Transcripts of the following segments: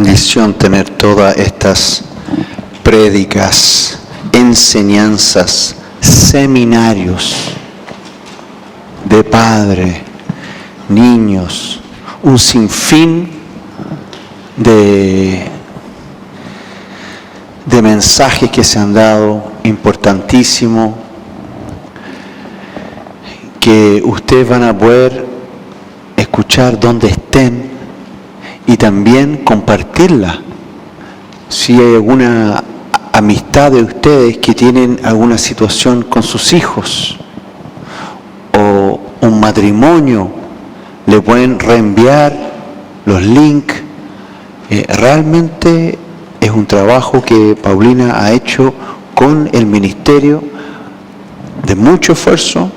bendición tener todas estas prédicas, enseñanzas, seminarios de padres, niños, un sinfín de mensajes que se han dado, importantísimo, que ustedes van a poder escuchar donde estén y también compartirla. Si hay alguna amistad de ustedes que tienen alguna situación con sus hijos o un matrimonio, le pueden reenviar los links. Realmente es un trabajo que Paulina ha hecho con el ministerio de mucho esfuerzo,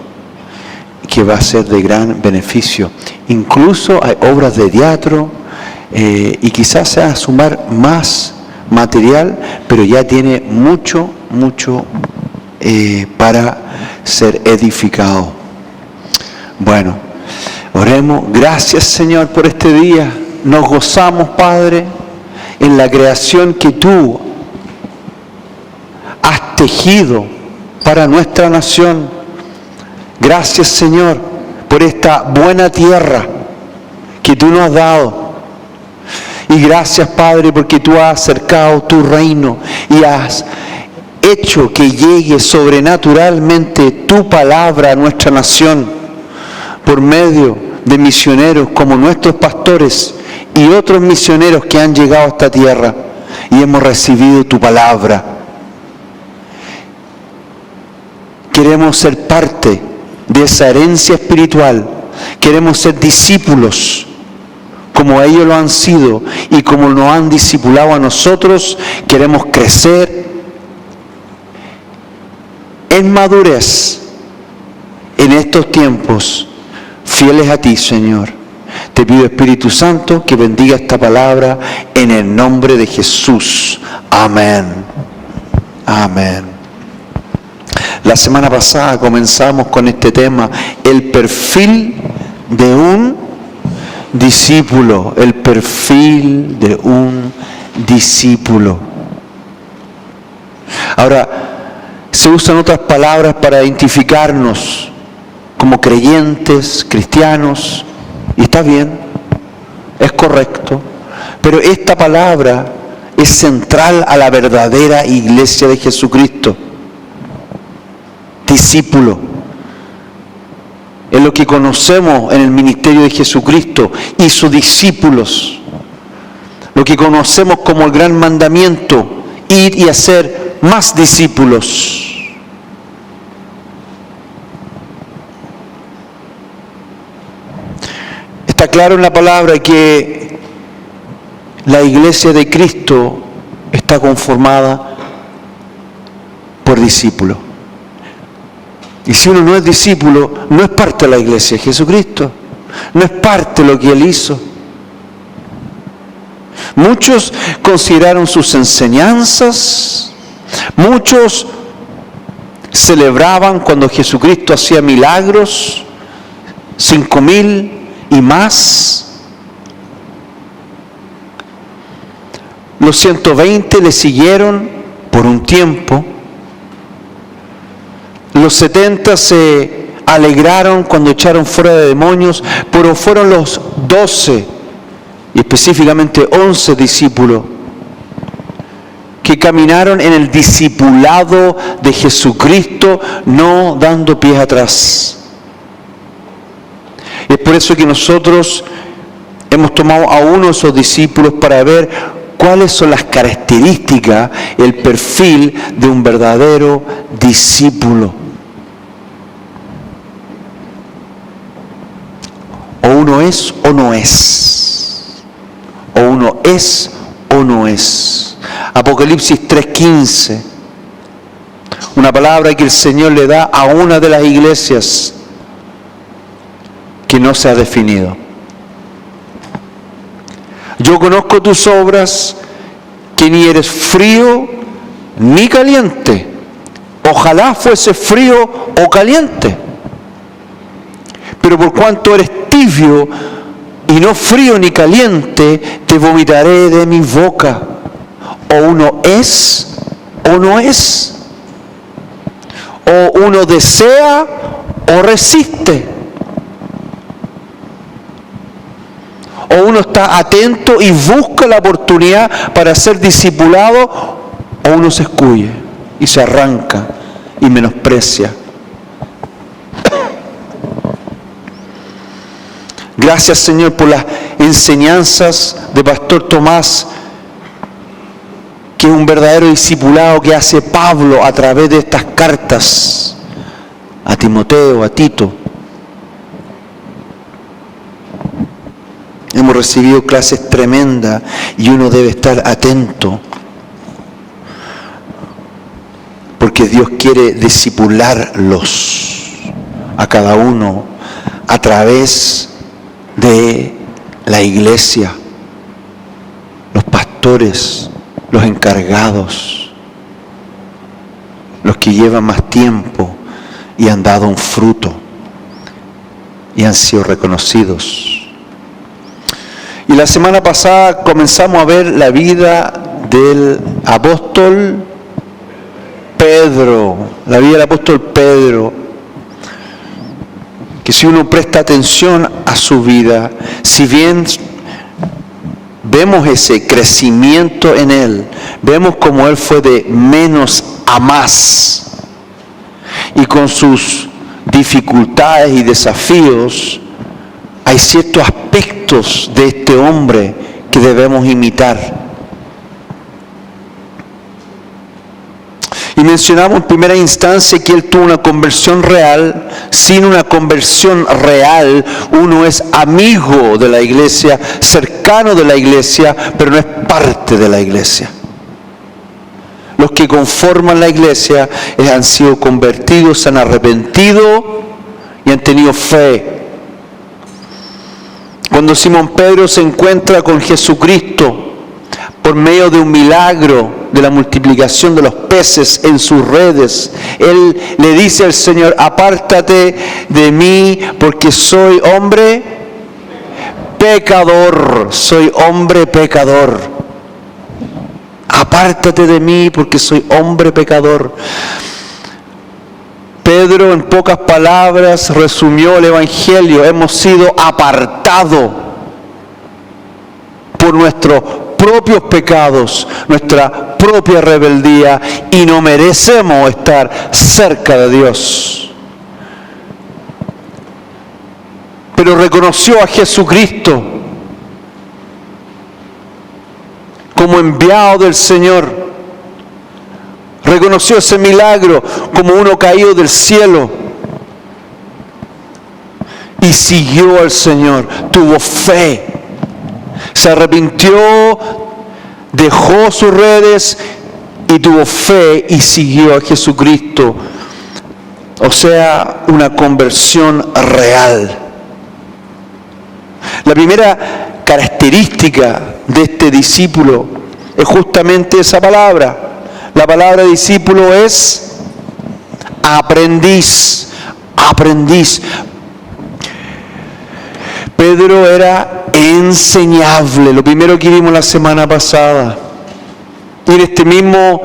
que va a ser de gran beneficio. Incluso hay obras de teatro y quizás se va a sumar más material, pero ya tiene mucho para ser edificado. Bueno, oremos. Gracias, Señor, por este día. Nos gozamos, Padre, en la creación que tú has tejido para nuestra nación. Gracias, Señor, por esta buena tierra que tú nos has dado. Y gracias, Padre, porque tú has acercado tu reino y has hecho que llegue sobrenaturalmente tu palabra a nuestra nación por medio de misioneros como nuestros pastores y otros misioneros que han llegado a esta tierra y hemos recibido tu palabra. Queremos ser parte de esa herencia espiritual. Queremos ser discípulos como ellos lo han sido y como nos han discipulado a nosotros. Queremos crecer en madurez en estos tiempos, fieles a ti, Señor. Te pido, Espíritu Santo, que bendiga esta palabra en el nombre de Jesús. Amén. Amén. La semana pasada comenzamos con este tema, el perfil de un discípulo, el perfil de un discípulo. Ahora, se usan otras palabras para identificarnos como creyentes, cristianos, y está bien, es correcto, pero esta palabra es central a la verdadera iglesia de Jesucristo. Discípulo es lo que conocemos en el ministerio de Jesucristo y sus discípulos, lo que conocemos como el gran mandamiento, ir y hacer más discípulos. Está claro en la palabra que la iglesia de Cristo está conformada por discípulos. Y si uno no es discípulo, no es parte de la iglesia de Jesucristo, no es parte de lo que Él hizo. Muchos consideraron sus enseñanzas, muchos celebraban cuando Jesucristo hacía milagros, 5,000 y más. Los 120 le siguieron por un tiempo. Los 70 se alegraron cuando echaron fuera de demonios, pero fueron los 12 y específicamente 11 discípulos que caminaron en el discipulado de Jesucristo, no dando pies atrás. Y es por eso que nosotros hemos tomado a uno de esos discípulos para ver cuáles son las características, el perfil de un verdadero discípulo. O uno es o no es. O uno es o no es. Apocalipsis 3:15. Una palabra que el Señor le da a una de las iglesias que no se ha definido. Yo conozco tus obras, que ni eres frío ni caliente. Ojalá fuese frío o caliente. Pero por cuanto eres tibio, y no frío ni caliente, te vomitaré de mi boca. O uno es o no es. O uno desea o resiste. O uno está atento y busca la oportunidad para ser discipulado, o uno se escuye y se arranca y menosprecia. Gracias, Señor, por las enseñanzas de Pastor Tomás, que es un verdadero discipulado que hace Pablo a través de estas cartas a Timoteo, a Tito. Hemos recibido clases tremendas y uno debe estar atento, porque Dios quiere discipularlos a cada uno a través de la iglesia, los pastores, los encargados, los que llevan más tiempo y han dado un fruto y han sido reconocidos. Y la semana pasada comenzamos a ver la vida del apóstol Pedro, la vida del apóstol Pedro, que si uno presta atención a su vida, si bien vemos ese crecimiento en él, vemos como él fue de menos a más, y con sus dificultades y desafíos, hay ciertos aspectos de este hombre que debemos imitar. Y mencionamos en primera instancia que él tuvo una conversión real. Sin una conversión real, uno es amigo de la iglesia, cercano de la iglesia, pero no es parte de la iglesia. Los que conforman la iglesia han sido convertidos, se han arrepentido y han tenido fe. Cuando Simón Pedro se encuentra con Jesucristo por medio de un milagro de la multiplicación de los peces en sus redes, él le dice al Señor: apártate de mí porque soy hombre pecador, soy hombre pecador. Apártate de mí porque soy hombre pecador. Pedro, en pocas palabras, resumió el Evangelio: hemos sido apartados por nuestros propios pecados, nuestra propia rebeldía, y no merecemos estar cerca de Dios. Pero reconoció a Jesucristo como enviado del Señor. Reconoció ese milagro como uno caído del cielo y siguió al Señor, tuvo fe, se arrepintió, dejó sus redes y tuvo fe y siguió a Jesucristo. O sea, una conversión real. La primera característica de este discípulo es justamente esa palabra. La palabra discípulo es aprendiz, aprendiz. Pedro era enseñable, lo primero que vimos la semana pasada. Y en este mismo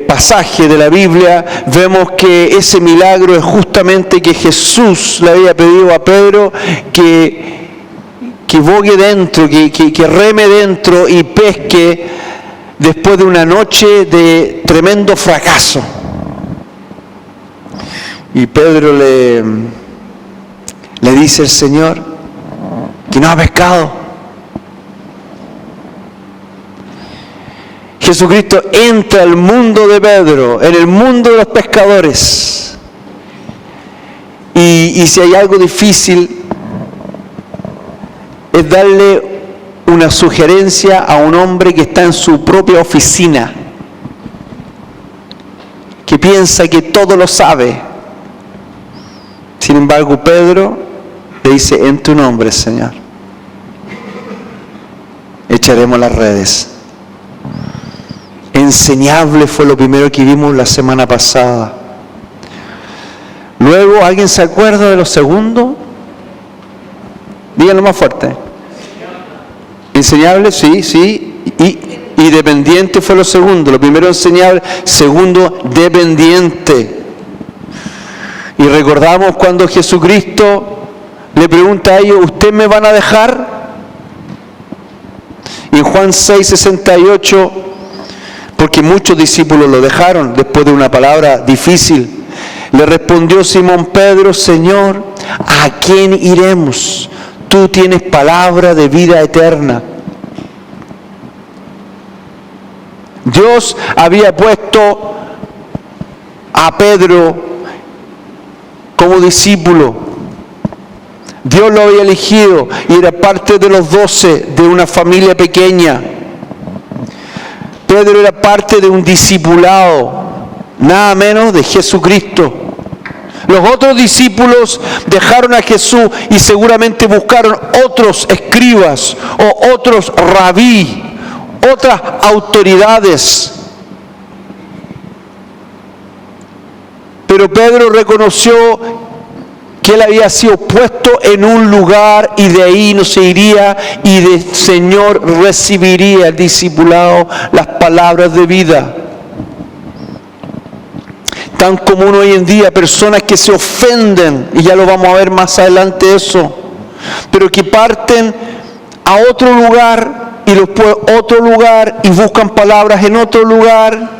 pasaje de la Biblia vemos que ese milagro es justamente que Jesús le había pedido a Pedro que bogue dentro, que reme dentro y pesque después de una noche de tremendo fracaso. Y Pedro le dice al Señor que no ha pescado. Jesucristo entra al mundo de Pedro, en el mundo de los pescadores. Y si hay algo difícil, es darle una sugerencia a un hombre que está en su propia oficina, que piensa que todo lo sabe. Sin embargo, Pedro le dice: en tu nombre, Señor, echaremos las redes. Enseñable fue lo primero que vimos la semana pasada. Luego, ¿alguien se acuerda de lo segundo? Díganlo más fuerte. Enseñable, sí. Y dependiente fue lo segundo. Lo primero enseñable, segundo dependiente. Y recordamos cuando Jesucristo le pregunta a ellos, ¿ustedes me van a dejar? Y en Juan 6:68, porque muchos discípulos lo dejaron después de una palabra difícil, le respondió Simón Pedro, Señor, ¿a quién iremos? Tú tienes palabra de vida eterna. Dios había puesto a Pedro como discípulo. Dios lo había elegido y era parte de los 12 de una familia pequeña. Pedro era parte de un discipulado, nada menos de Jesucristo. Los otros discípulos dejaron a Jesús y seguramente buscaron otros escribas o otros rabí, otras autoridades. Pero Pedro reconoció que él había sido puesto en un lugar y de ahí no se iría y del Señor recibiría el discipulado, las palabras de vida. Tan común hoy en día, personas que se ofenden, y ya lo vamos a ver más adelante eso, pero que parten a otro lugar y después otro lugar y buscan palabras en otro lugar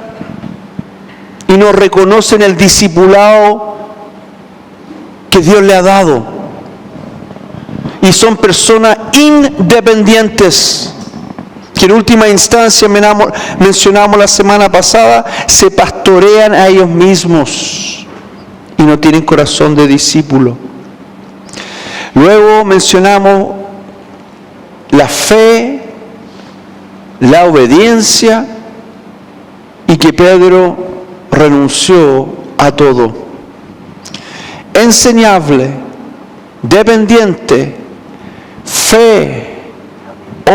y no reconocen el discipulado que Dios le ha dado. Y son personas independientes que en última instancia, mencionamos la semana pasada, se pastorean a ellos mismos y no tienen corazón de discípulo. Luego mencionamos la fe, la obediencia y que Pedro renunció a todo. Enseñable, dependiente, fe,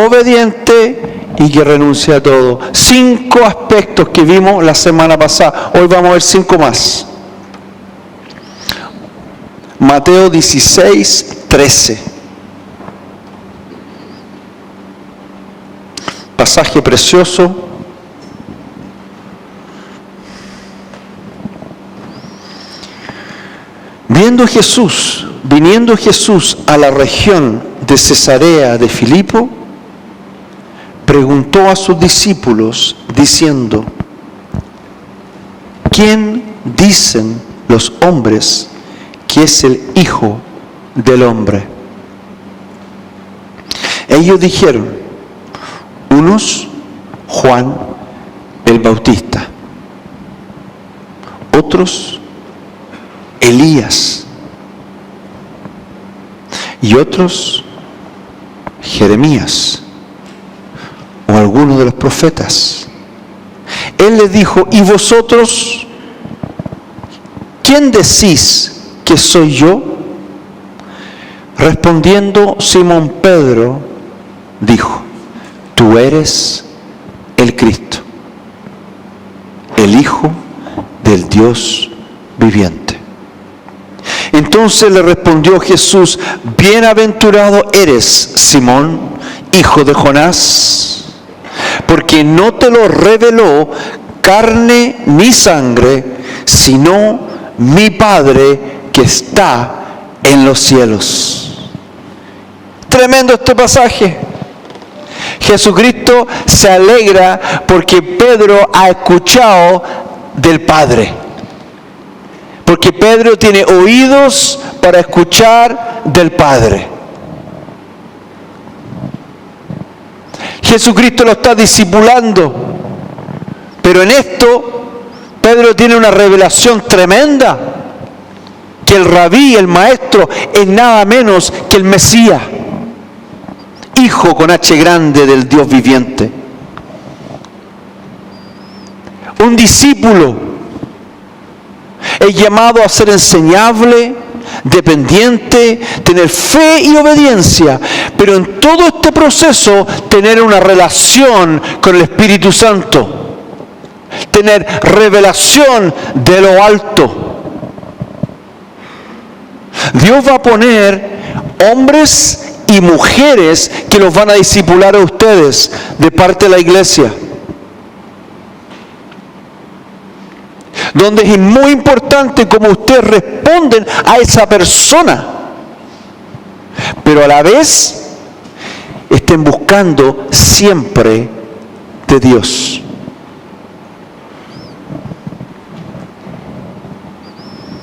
obediente y que renuncia a todo. 5 aspectos que vimos la semana pasada. Hoy vamos a ver 5 más. Mateo 16:13. Pasaje precioso. Viniendo Jesús a la región de Cesarea de Filipo, preguntó a sus discípulos diciendo, ¿quién dicen los hombres que es el Hijo del Hombre? Ellos dijeron, unos Juan el Bautista, otros Elías y otros Jeremías o alguno de los profetas. Él les dijo, ¿y vosotros quién decís que soy yo? Respondiendo Simón Pedro dijo, tú eres el Cristo, el Hijo del Dios viviente. Entonces le respondió Jesús, bienaventurado eres, Simón, hijo de Jonás, porque no te lo reveló carne ni sangre, sino mi Padre que está en los cielos. Tremendo este pasaje. Jesucristo se alegra porque Pedro ha escuchado del Padre. Porque Pedro tiene oídos para escuchar del Padre. Jesucristo lo está discipulando. Pero en esto, Pedro tiene una revelación tremenda. Que el rabí, el maestro, es nada menos que el Mesías. Hijo con H grande del Dios viviente. Un discípulo es llamado a ser enseñable, dependiente, tener fe y obediencia, pero en todo este proceso tener una relación con el Espíritu Santo, tener revelación de lo alto. Dios va a poner hombres y mujeres que los van a discipular a ustedes de parte de la iglesia. Donde es muy importante cómo ustedes responden a esa persona. Pero a la vez estén buscando siempre de Dios.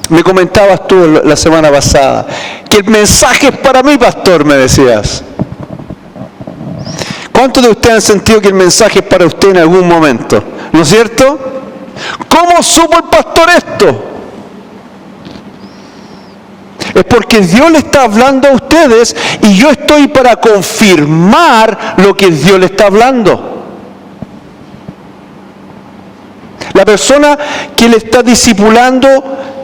Me comentabas tú la semana pasada que el mensaje es para mí, pastor, me decías. ¿Cuántos de ustedes han sentido que el mensaje es para usted en algún momento? ¿No es cierto? ¿Cómo supo el pastor esto? Es porque Dios le está hablando a ustedes y yo estoy para confirmar lo que Dios le está hablando. La persona que le está discipulando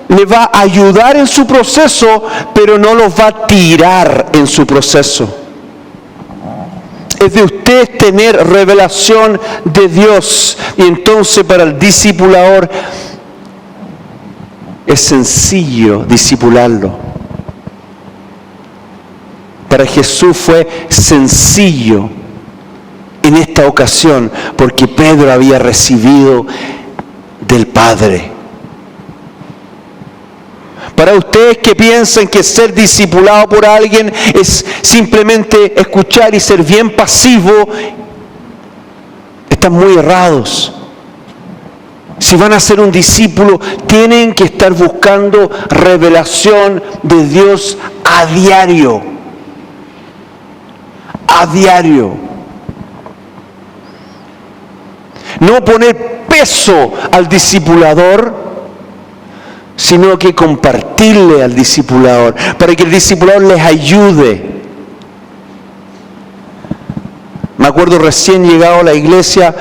le va a ayudar en su proceso, pero no los va a tirar en su proceso. Es de usted tener revelación de Dios. Y entonces para el discipulador es sencillo discipularlo. Para Jesús fue sencillo en esta ocasión, porque Pedro había recibido del Padre. Para ustedes que piensan que ser discipulado por alguien es simplemente escuchar y ser bien pasivo, están muy errados. Si van a ser un discípulo, tienen que estar buscando revelación de Dios a diario. A diario. No poner peso al discipulador, sino que compartirle al discipulador, para que el discipulador les ayude. Me acuerdo recién llegado a la iglesia,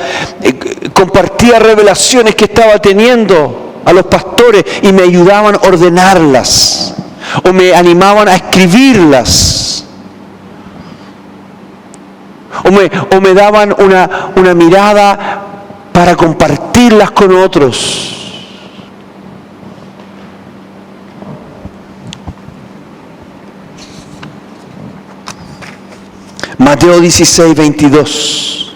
compartía revelaciones que estaba teniendo a los pastores y me ayudaban a ordenarlas, o me animaban a escribirlas, o me daban una mirada para compartirlas con otros. Mateo 16, 22.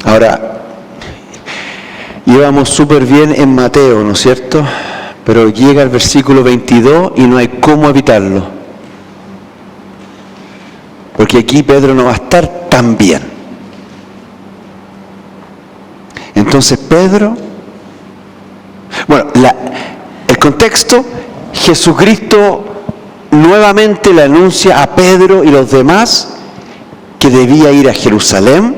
Ahora, llevamos súper bien en Mateo, ¿no es cierto? Pero llega el versículo 22 y no hay cómo evitarlo. Porque aquí Pedro no va a estar tan bien. Entonces Pedro, bueno, el contexto, Jesucristo nuevamente le anuncia a Pedro y los demás que debía ir a Jerusalén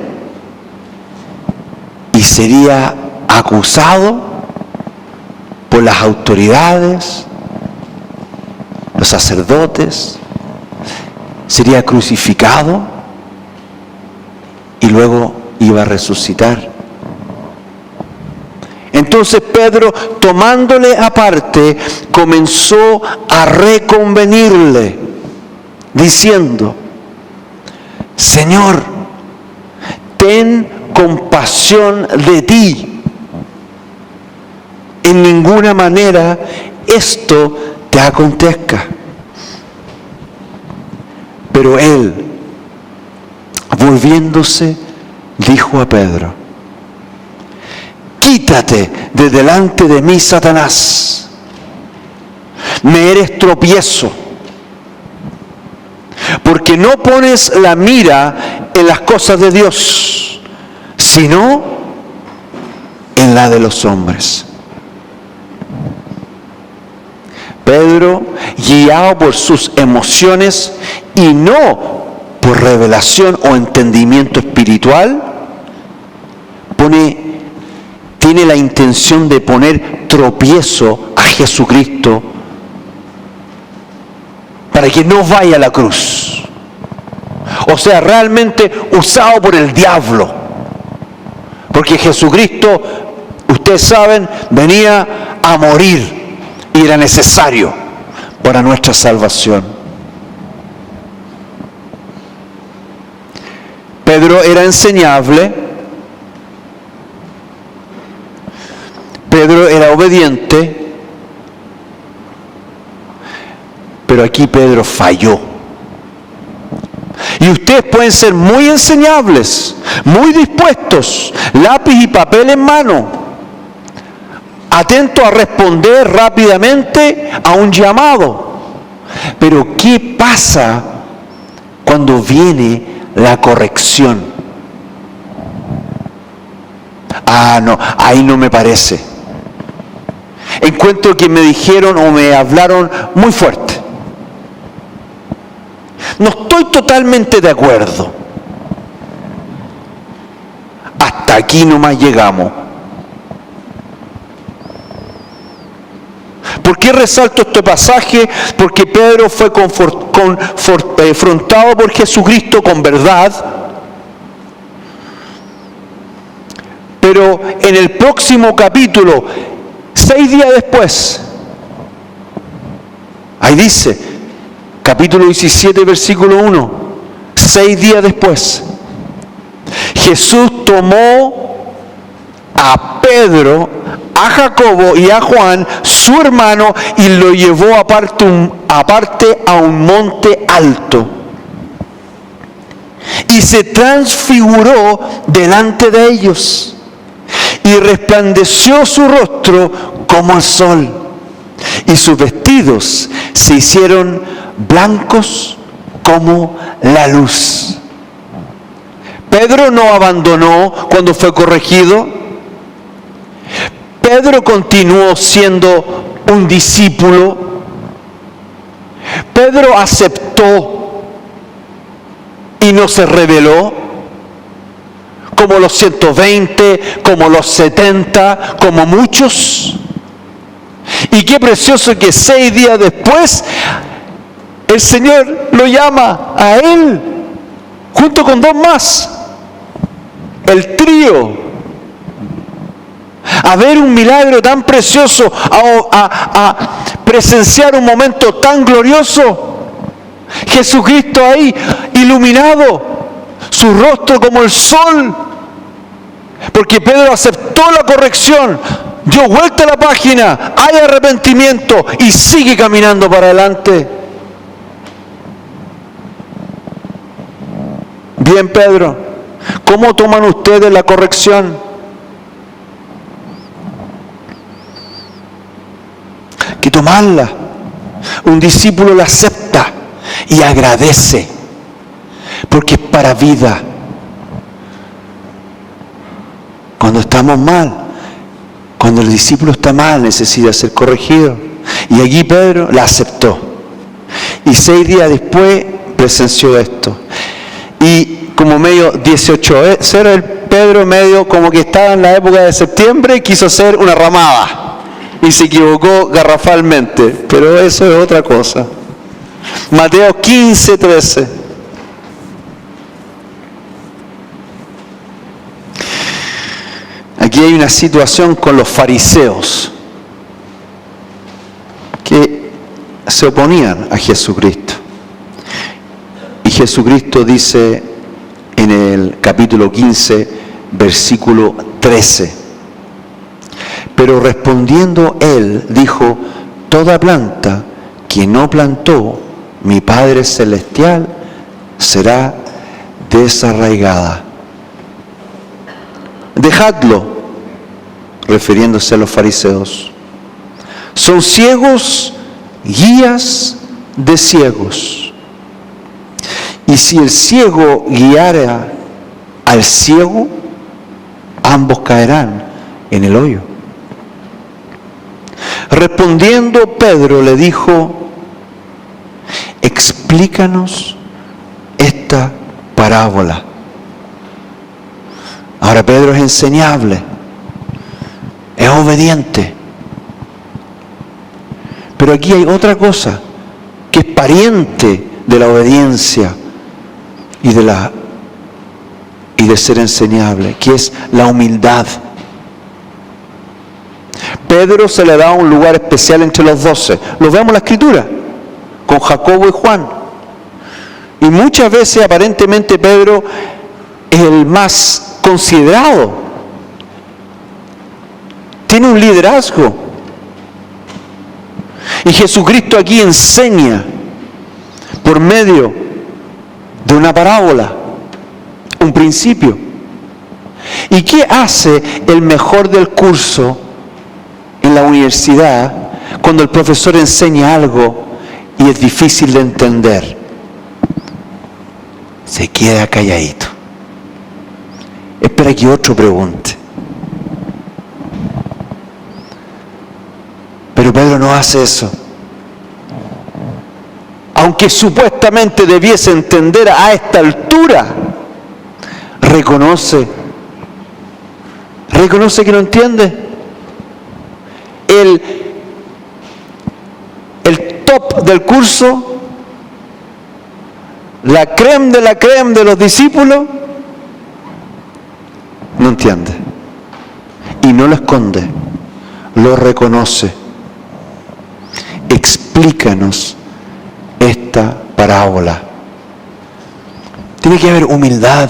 y sería acusado por las autoridades, los sacerdotes, sería crucificado y luego iba a resucitar. Entonces Pedro, tomándole aparte, comenzó a reconvenirle, diciendo: Señor, ten compasión de ti. En ninguna manera esto te acontezca. Pero él, volviéndose, dijo a Pedro: Quítate de delante de mí, Satanás. Me eres tropiezo, porque no pones la mira en las cosas de Dios, sino en la de los hombres. Pedro, guiado por sus emociones y no por revelación o entendimiento espiritual, tiene la intención de poner tropiezo a Jesucristo para que no vaya a la cruz. O sea, realmente usado por el diablo. Porque Jesucristo, ustedes saben, venía a morir y era necesario para nuestra salvación. Pedro era enseñable. Pedro era obediente, pero Pero aquí Pedro falló. Y ustedes pueden ser muy enseñables, muy dispuestos, lápiz y papel en mano, atentos a responder rápidamente a un llamado. Pero ¿qué pasa cuando viene la corrección? No, ahí no me parece. Encuentro que me dijeron o me hablaron muy fuerte. No estoy totalmente de acuerdo. Hasta aquí nomás llegamos. ¿Por qué resalto este pasaje? Porque Pedro fue confrontado por Jesucristo con verdad. Pero en el próximo capítulo, 6 días después, ahí dice, capítulo 17, versículo 1, 6 días después, Jesús tomó a Pedro, a Jacobo y a Juan, su hermano, y lo llevó aparte a un monte alto. Y se transfiguró delante de ellos. Y resplandeció su rostro como el sol. Y sus vestidos se hicieron blancos como la luz. Pedro no abandonó cuando fue corregido. Pedro continuó siendo un discípulo. Pedro aceptó y no se rebeló, como los 120, como los 70, como muchos. Y qué precioso que 6 días después el Señor lo llama a él, junto con 2 más, el trío, a ver un milagro tan precioso, a presenciar un momento tan glorioso. Jesucristo ahí, iluminado, su rostro como el sol, porque Pedro aceptó la corrección, dio vuelta a la página, hay arrepentimiento y sigue caminando para adelante. Bien, Pedro, ¿cómo toman ustedes la corrección? Que tomarla. Un discípulo la acepta y agradece, porque es para vida. Cuando estamos mal, cuando el discípulo está mal, necesita ser corregido. Y aquí Pedro la aceptó. Y 6 días después presenció esto. Y como medio 18-0, el Pedro medio como que estaba en la época de septiembre, quiso hacer una ramada. Y se equivocó garrafalmente. Pero eso es otra cosa. Mateo 15-13. Aquí hay una situación con los fariseos que se oponían a Jesucristo. Y Jesucristo dice en el capítulo 15, versículo 13. Pero respondiendo él, dijo: toda planta que no plantó mi Padre Celestial será desarraigada. Dejadlo, refiriéndose a los fariseos. Son ciegos, guías de ciegos. Y si el ciego guiara al ciego, ambos caerán en el hoyo. Respondiendo Pedro le dijo: explícanos esta parábola. Ahora Pedro es enseñable, es obediente. Pero aquí hay otra cosa que es pariente de la obediencia y de ser enseñable, que es la humildad. Pedro se le da un lugar especial entre los 12. Lo vemos en la Escritura, con Jacobo y Juan. Y muchas veces aparentemente Pedro es el más considerado. Tiene un liderazgo. Y Jesucristo aquí enseña por medio de una parábola, un principio. ¿Y qué hace el mejor del curso en la universidad cuando el profesor enseña algo y es difícil de entender? Se queda calladito. Espera que otro pregunte. Pero Pedro no hace eso. Aunque supuestamente debiese entender a esta altura, reconoce que no entiende. El top del curso, la crème de los discípulos, no entiende. Y no lo esconde, lo reconoce. Explícanos esta parábola. Tiene que haber humildad.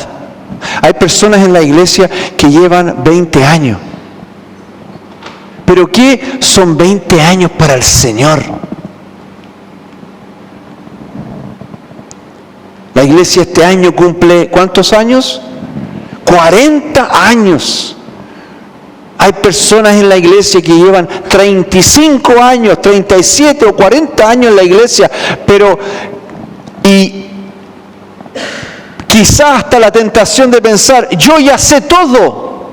Hay personas en la iglesia que llevan 20 años. ¿Pero qué son 20 años para el Señor? La iglesia este año cumple, ¿cuántos años? 40 años. Hay personas en la iglesia que llevan 35 años, 37 o 40 años en la iglesia, y quizás hasta la tentación de pensar, yo ya sé todo.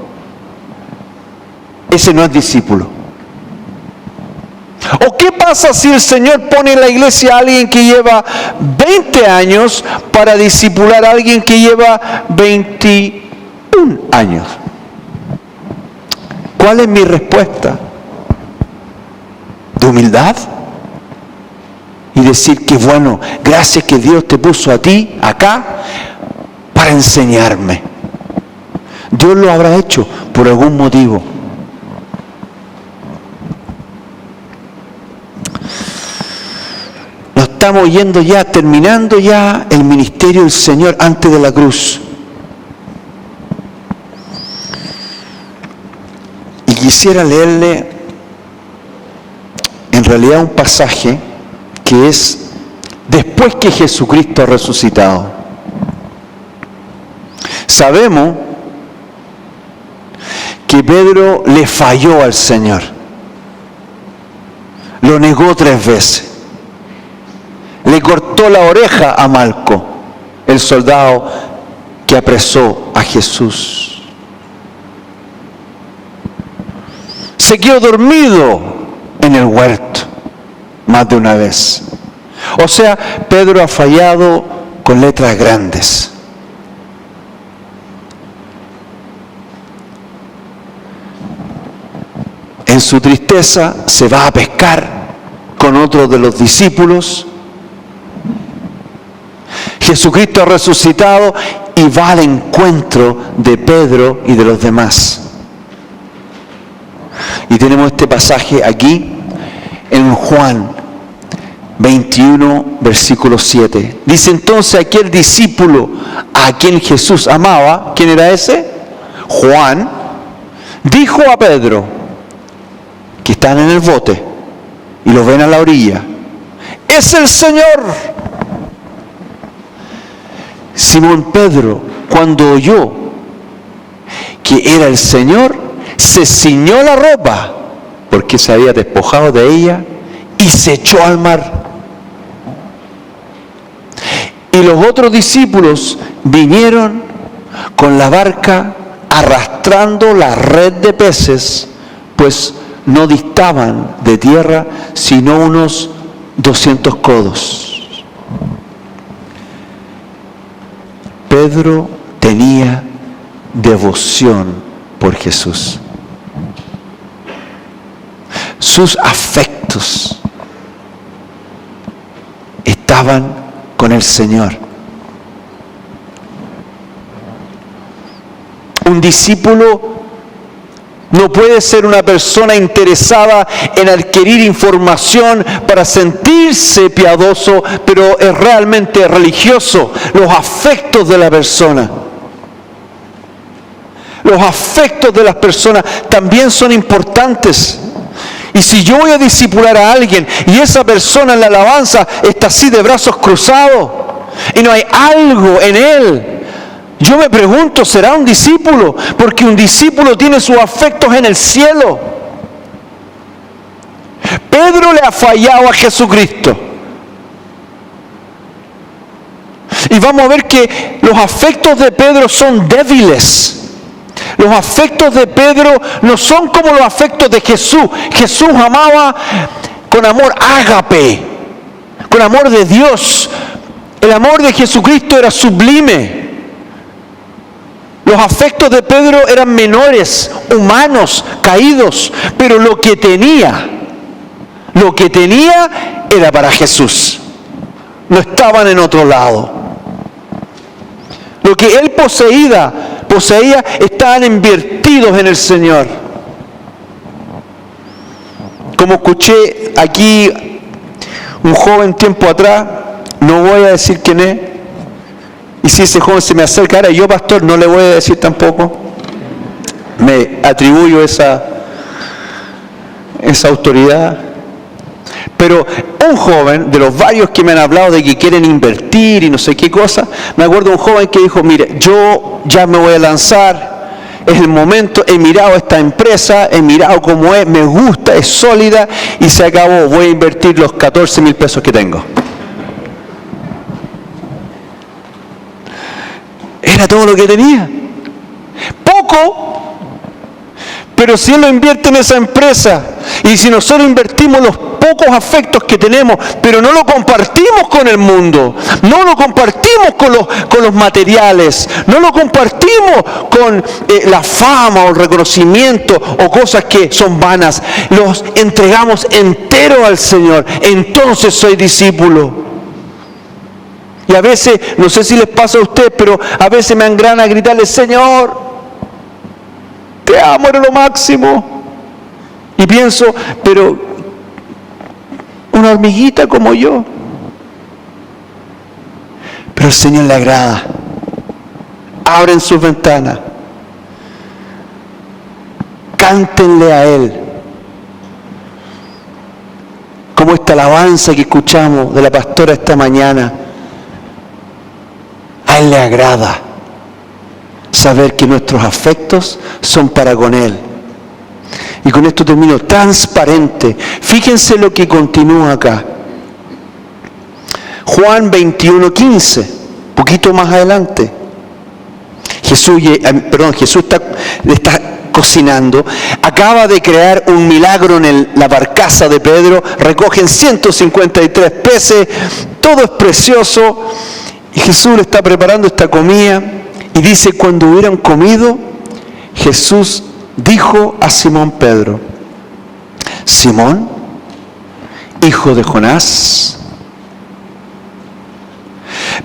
Ese no es discípulo. ¿O qué pasa si el Señor pone en la iglesia a alguien que lleva 20 años para discipular a alguien que lleva 21 años? ¿Cuál es mi respuesta? ¿De humildad? Y decir que bueno, gracias que Dios te puso a ti acá para enseñarme. Dios lo habrá hecho por algún motivo. Nos estamos yendo ya, terminando ya el ministerio del Señor antes de la cruz. Quisiera leerle en realidad un pasaje que es después que Jesucristo ha resucitado. Sabemos que Pedro le falló al Señor. Lo negó 3 veces. Le cortó la oreja a Malco, el soldado que apresó a Jesús. Se quedó dormido en el huerto más de una vez. O sea, Pedro ha fallado con letras grandes. En su tristeza se va a pescar con otro de los discípulos. Jesucristo ha resucitado y va al encuentro de Pedro y de los demás. Y tenemos este pasaje aquí en Juan 21, versículo 7. Dice entonces aquel discípulo a quien Jesús amaba, ¿quién era ese? Juan, dijo a Pedro, que están en el bote y lo ven a la orilla, ¡es el Señor! Simón Pedro, cuando oyó que era el Señor, se ciñó la ropa, porque se había despojado de ella, y se echó al mar. Y los otros discípulos vinieron con la barca arrastrando la red de peces, pues no distaban de tierra sino unos 200 codos. Pedro tenía devoción por Jesús. Sus afectos estaban con el Señor. Un discípulo no puede ser una persona interesada en adquirir información para sentirse piadoso, pero es realmente religioso. Los afectos de la persona. Los afectos de las personas también son importantes. Y si yo voy a discipular a alguien y esa persona en la alabanza está así de brazos cruzados y no hay algo en él, yo me pregunto, ¿será un discípulo? Porque un discípulo tiene sus afectos en el cielo. Pedro le ha fallado a Jesucristo. Y vamos a ver que los afectos de Pedro son débiles. Los afectos de Pedro no son como los afectos de Jesús. Jesús amaba con amor ágape, con amor de Dios. El amor de Jesucristo era sublime. Los afectos de Pedro eran menores, humanos, caídos, pero lo que tenía era para Jesús. No estaban en otro lado. Lo que él poseía, estaban invertidos en el Señor. Como escuché aquí un joven tiempo atrás, no voy a decir quién es, y si ese joven se me acerca, ahora yo pastor no le voy a decir tampoco, me atribuyo esa autoridad. Pero un joven, de los varios que me han hablado de que quieren invertir y no sé qué cosa, me acuerdo de un joven que dijo, mire, yo ya me voy a lanzar, es el momento, he mirado esta empresa, he mirado cómo es, me gusta, es sólida y se acabó, voy a invertir los 14,000 pesos que tengo. Era todo lo que tenía. Poco. Pero si él lo invierte en esa empresa, y si nosotros invertimos los pocos afectos que tenemos, pero no lo compartimos con el mundo, no lo compartimos con los materiales, no lo compartimos con la fama o el reconocimiento o cosas que son vanas, los entregamos entero al Señor, entonces soy discípulo. Y a veces, no sé si les pasa a ustedes, pero a veces me dan ganas de gritarle, Señor, te amo, eres lo máximo. Y pienso, pero una hormiguita como yo. Pero el Señor le agrada. Abren sus ventanas. Cántenle a Él. Como esta alabanza que escuchamos de la pastora esta mañana. A Él le agrada saber que nuestros afectos son para con Él. Y con esto termino, transparente. Fíjense lo que continúa acá. Juan 21:15, poquito más adelante. Jesús está cocinando, acaba de crear un milagro en la barcaza de Pedro, recogen 153 peces, todo es precioso, y Jesús le está preparando esta comida. Y dice, cuando hubieran comido, Jesús dijo a Simón Pedro, Simón, hijo de Jonás,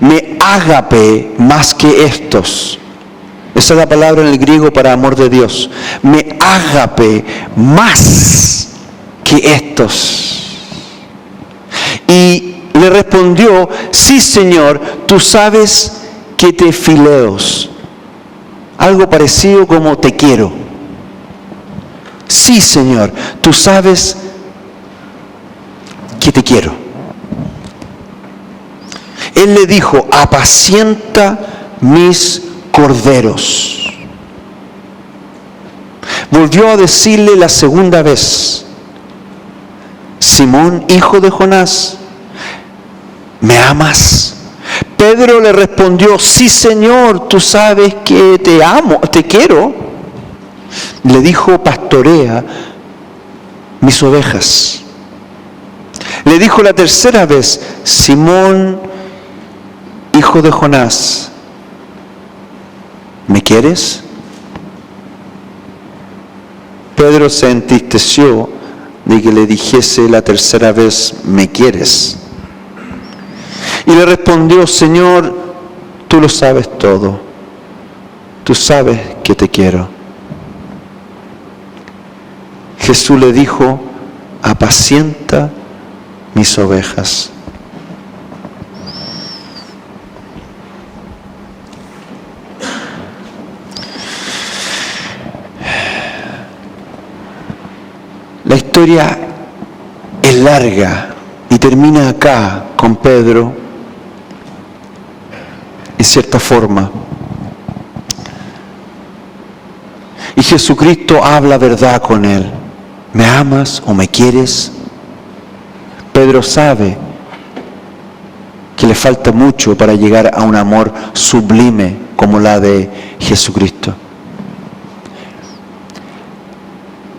me ágape más que estos. Esa es la palabra en el griego para amor de Dios. Me ágape más que estos. Y le respondió, sí, Señor, tú sabes que te fileos. Algo parecido como te quiero. Sí, Señor, tú sabes que te quiero. Él le dijo, apacienta mis corderos. Volvió a decirle la segunda vez, Simón, hijo de Jonás, ¿me amas? Pedro le respondió, sí, Señor, tú sabes que te amo, te quiero. Le dijo, pastorea mis ovejas. Le dijo la tercera vez, Simón, hijo de Jonás, ¿me quieres? Pedro se entristeció de que le dijese la tercera vez, ¿me quieres? Y le respondió, Señor, tú lo sabes todo. Tú sabes que te quiero. Jesús le dijo, apacienta mis ovejas. La historia es larga y termina acá con Pedro, en cierta forma. Y Jesucristo habla verdad con él. ¿Me amas o me quieres? Pedro sabe que le falta mucho para llegar a un amor sublime como la de Jesucristo.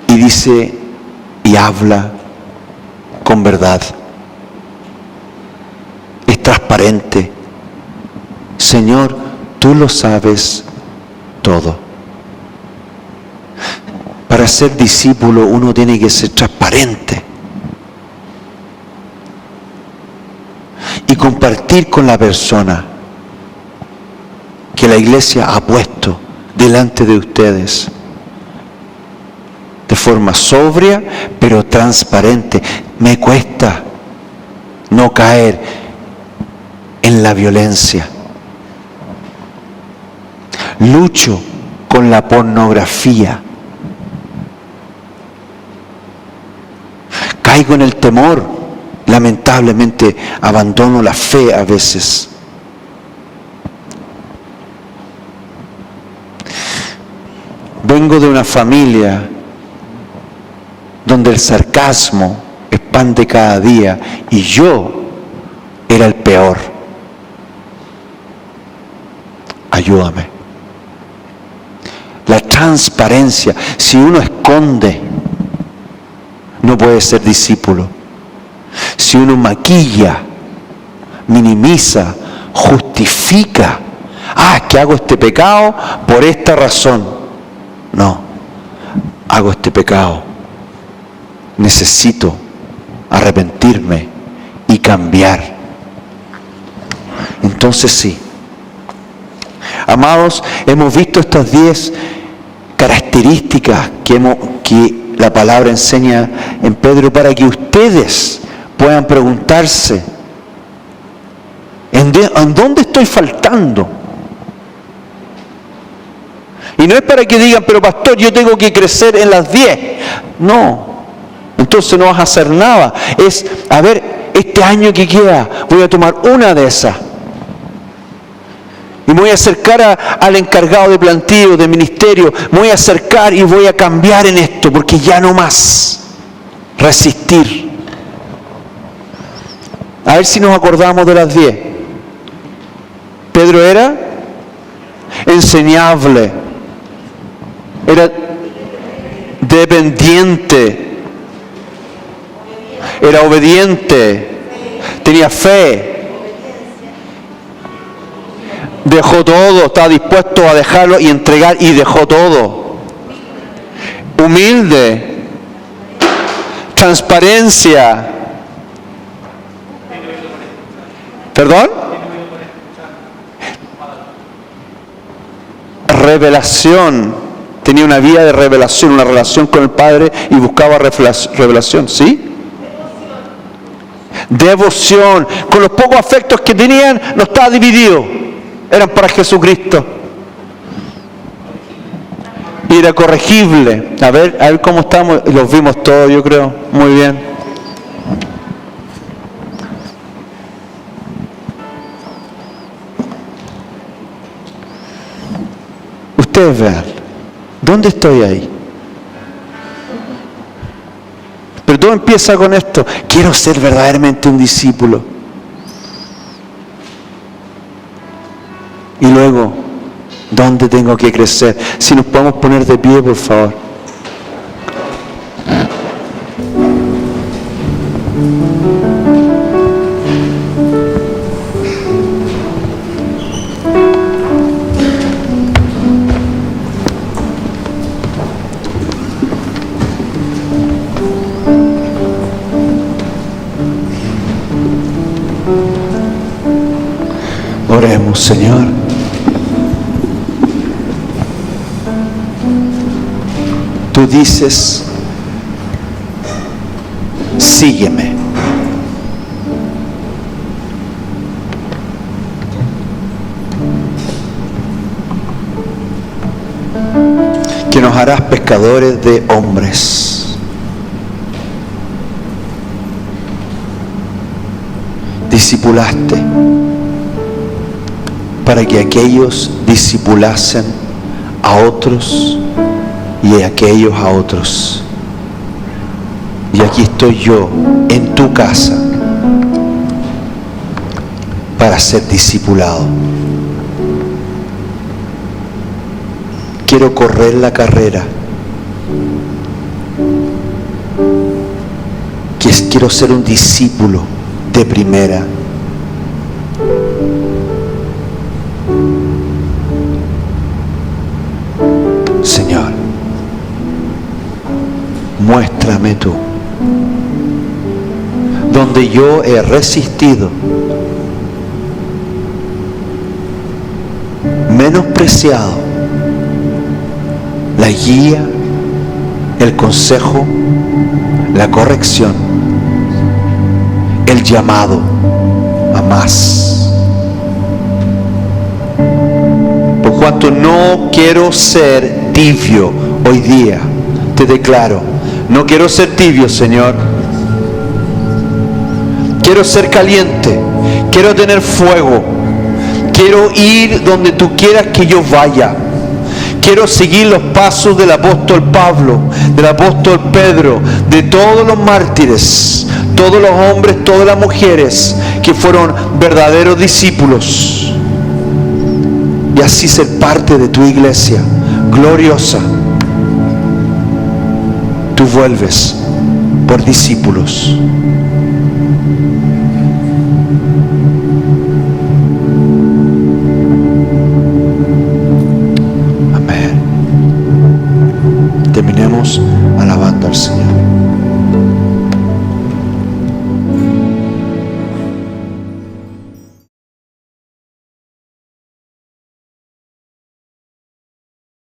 Y dice y habla con verdad. Es transparente. Señor, tú lo sabes todo. Para ser discípulo uno tiene que ser transparente y compartir con la persona que la iglesia ha puesto delante de ustedes de forma sobria pero transparente. Me cuesta no caer en la violencia. Lucho con la pornografía. Caigo en el temor. Lamentablemente abandono la fe a veces. Vengo de una familia donde el sarcasmo es pan de cada día y yo era el peor. Ayúdame. La transparencia. Si uno esconde, no puede ser discípulo. Si uno maquilla, minimiza, justifica, es que hago este pecado por esta razón. No, hago este pecado. Necesito arrepentirme y cambiar. Entonces sí. Amados, hemos visto estas 10 características que la palabra enseña en Pedro para que ustedes puedan preguntarse, ¿en dónde estoy faltando? Y no es para que digan, pero pastor, yo tengo que crecer en las 10. No, entonces no vas a hacer nada. Es, a ver, este año que queda, voy a tomar una de esas. Y me voy a acercar al encargado de plantilla, de ministerio, me voy a acercar y voy a cambiar en esto, porque ya no más resistir. A ver si nos acordamos de las 10. Pedro era enseñable, era dependiente, era obediente, tenía fe. Dejó todo, estaba dispuesto a dejarlo y entregar y dejó todo. Humilde, transparencia. ¿Perdón? Revelación. Tenía una vida de revelación, una relación con el Padre y buscaba revelación, ¿sí? Devoción. Con los pocos afectos que tenían, no estaba dividido. Eran para Jesucristo. Y era corregible. A ver cómo estamos. Los vimos todos, yo creo. Muy bien. Ustedes vean. ¿Dónde estoy ahí? Pero todo empieza con esto. Quiero ser verdaderamente un discípulo. Y luego, ¿dónde tengo que crecer? Si nos podemos poner de pie, por favor. Oremos, Señor. Tú dices, sígueme. Que nos harás pescadores de hombres. discipulaste para que aquellos discipulasen a otros y aquellos a otros. Y aquí estoy yo en tu casa para ser discipulado. Quiero correr la carrera. Quiero ser un discípulo de primera. Señor, muéstrame tú donde yo he resistido, menospreciado la guía, el consejo, la corrección, el llamado a más. Por cuanto no quiero ser tibio hoy día, te declaro, no quiero ser tibio, Señor. Quiero ser caliente, quiero tener fuego, quiero ir donde tú quieras que yo vaya. Quiero seguir los pasos del apóstol Pablo, del apóstol Pedro, de todos los mártires, todos los hombres, todas las mujeres que fueron verdaderos discípulos. Y así ser parte de tu iglesia gloriosa. Tú vuelves por discípulos. Terminemos alabando al Señor.